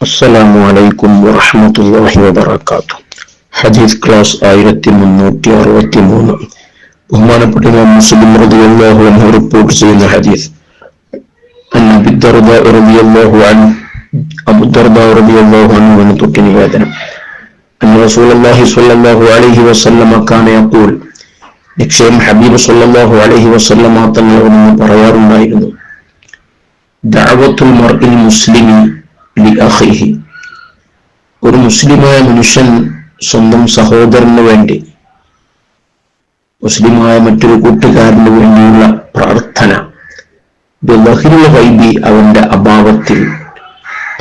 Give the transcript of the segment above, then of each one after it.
അസ്സലാമു അലൈക്കും വറഹ്മത്തുള്ളാഹി വബറകാതുഹു. ഹദീസ് ക്ലാസ് 1363. ബഹുമാനപ്പെട്ട ഇമാം മുസ്ലിം റളിയല്ലാഹു അൻഹു റിപ്പോർട്ട് ചെയ്യുന്ന ഹദീസ്. അബൂ ദർദാ റളിയല്ലാഹു അൻഹു തൊട്ട് നിവേദനം. അന്ന റസൂലുള്ളാഹി സ്വല്ലല്ലാഹു അലൈഹി വസല്ലമ കാന യഖൂൽ, നിശ്ചയം ഹബീബ് സ്വല്ലല്ലാഹു അലൈഹി വസല്ലമ തങ്ങൾ പറയാറുണ്ടായിരുന്നു, ദഅവത്തുൽ മർഇൽ മുസ്ലിമി ലിഅഖിഹി, ഒരു മുസ്ലിമായ മനുഷ്യൻ സ്വന്തം സഹോദരന് വേണ്ടി, മുസ്ലിമായ മറ്റൊരു കൂട്ടുകാരന് വേണ്ടിയുള്ള പ്രാർത്ഥന, ബിളഹിൽ ഗൈബി, അവന്റെ അഭാവത്തിൽ,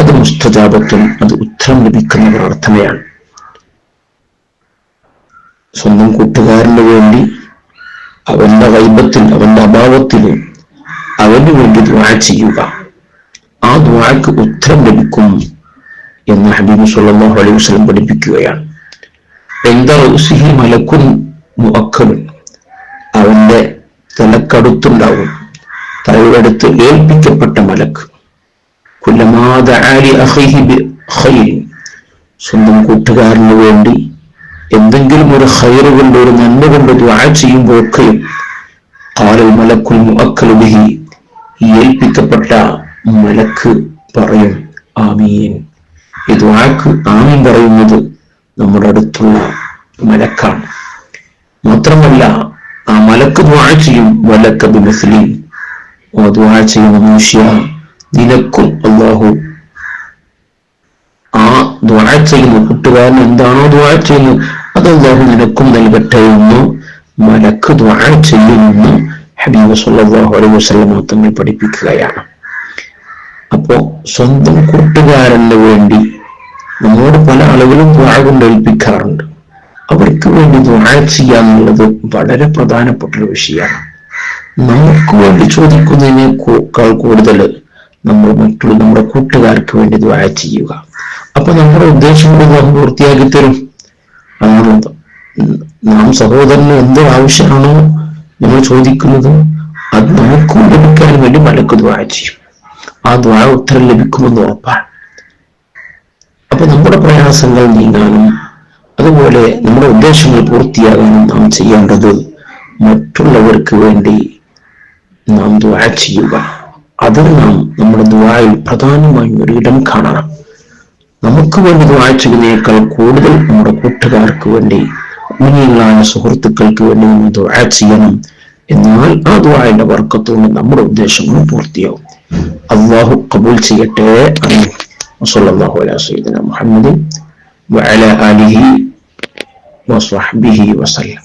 അത് മുസ്തജാബത്തുൻ, അത് ഉത്തരം ലഭിക്കുന്ന പ്രാർത്ഥനയാണ്. സ്വന്തം കൂട്ടുകാരന് വേണ്ടി അവന്റെ ഗൈബത്തിൽ, അവന്റെ അഭാവത്തിൽ അവന് വേണ്ടി ദുആ ചെയ്യുക, ആ ദുആക്ക് ഉത്തരം ലഭിക്കും എന്ന് ഹബീബ് സ്വല്ലല്ലാഹു അലൈഹി വസല്ലം പഠിപ്പിക്കുകയാണ്. എന്താ റൗസിഹി മലക്കുൻ മുഅക്കലുൻ, അവന്റെ തലക്കടുത്തുണ്ടാവും, തലയുടെ അടുത്ത് ഏൽപ്പിക്കപ്പെട്ട മലക്ക്. കുല്ലമാ ദഅ ലി അഖീഹി ബിഖൈർ, സ്വന്തം കൂട്ടുകാരന് വേണ്ടി എന്തെങ്കിലും ഒരു ഖൈറ് കൊണ്ട്, ഒരു നന്മ കൊണ്ട് ദുആ ചെയ്യുമ്പോഴൊക്കെയും ഖാലൽ മലക്കുൽ മുഅക്കലു ബിഹി, ഏൽപ്പിക്കപ്പെട്ട മലക്ക് പറയും ആമീൻ. ഈ ദുആക്ക് ആമീൻ പറയുന്നത് നമ്മുടെ അടുത്തുള്ള മലക്കാണ്. മാത്രമല്ല ആ മലക്ക് ദുആ ചെയ്യും, വലക ബിമിസ്ലി, ആ ദുആ ചെയ്യുന്ന മനുഷ്യ, നിനക്കും അല്ലാഹു ആ ദുആ ചെയ്യുന്ന കൂട്ടുകാരൻ എന്താണോ ദുആ ചെയ്യുന്നത് അത് അല്ലാഹു നിനക്കും നൽകട്ടെ എന്ന് മലക്ക് ദുആ ചെയ്യുമെന്ന് ഹബീബ് സ്വല്ലല്ലാഹു അലൈഹി വസല്ലം തങ്ങൾ പഠിപ്പിക്കുകയാണ്. അപ്പോ സ്വന്തം കൂട്ടുകാരന് വേണ്ടി നമ്മോട് പല ആളുകളും ദുആ കൊണ്ട് ഏൽപ്പിക്കാറുണ്ട്. അവർക്ക് വേണ്ടി ദുആ ചെയ്യാന്നുള്ളത് വളരെ പ്രധാനപ്പെട്ട ഒരു വിഷയമാണ്. നമുക്ക് വേണ്ടി ചോദിക്കുന്നതിനേക്കാൾ കൂടുതൽ നമ്മൾ നമ്മുടെ കൂട്ടുകാർക്ക് വേണ്ടി ദുആ ചെയ്യുക. അപ്പൊ നമ്മുടെ ഉദ്ദേശം അല്ലാഹു പൂർത്തിയാക്കി തരും. നാം സഹോദരന് എന്തൊരാവശ്യമാണോ നമ്മൾ ചോദിക്കുന്നത് അത് നമുക്കും ലഭിക്കാൻ വേണ്ടി മലക്ക് ദുആ ചെയ്യും. ആ ദുആ ഉത്തരം ലഭിക്കുമെന്ന് ഉറപ്പാണ്. അപ്പൊ നമ്മുടെ പ്രയാസങ്ങൾ നീങ്ങാനും അതുപോലെ നമ്മുടെ ഉദ്ദേശങ്ങൾ പൂർത്തിയാകാനും നാം ചെയ്യേണ്ടത് മറ്റുള്ളവർക്ക് വേണ്ടി നാം ദുആ ചെയ്യുക. അതിന് നാം നമ്മുടെ ദുആയിൽ പ്രധാനമായും ഒരിടം കാണണം. നമുക്ക് വേണ്ടി ദുആ ചെയ്യുന്നതിനേക്കാൾ കൂടുതൽ നമ്മുടെ കൂട്ടുകാർക്ക് വേണ്ടി, മുന്നിലുള്ള സുഹൃത്തുക്കൾക്ക് വേണ്ടി നമ്മൾ ദുആ ചെയ്യണം. എന്നാൽ ആ ദുആയുടെ ബർക്കത്തോടെ നമ്മുടെ ഉദ്ദേശങ്ങൾ പൂർത്തിയാവും. അല്ലാഹു ഖബൂൽ ചെയ്യട്ടെ. വസല്ലല്ലാഹു അലാ സയ്യിദിനാ മുഹമ്മദിൻ വഅലാ ആലിഹി വസഹ്ബിഹി വസല്ലം.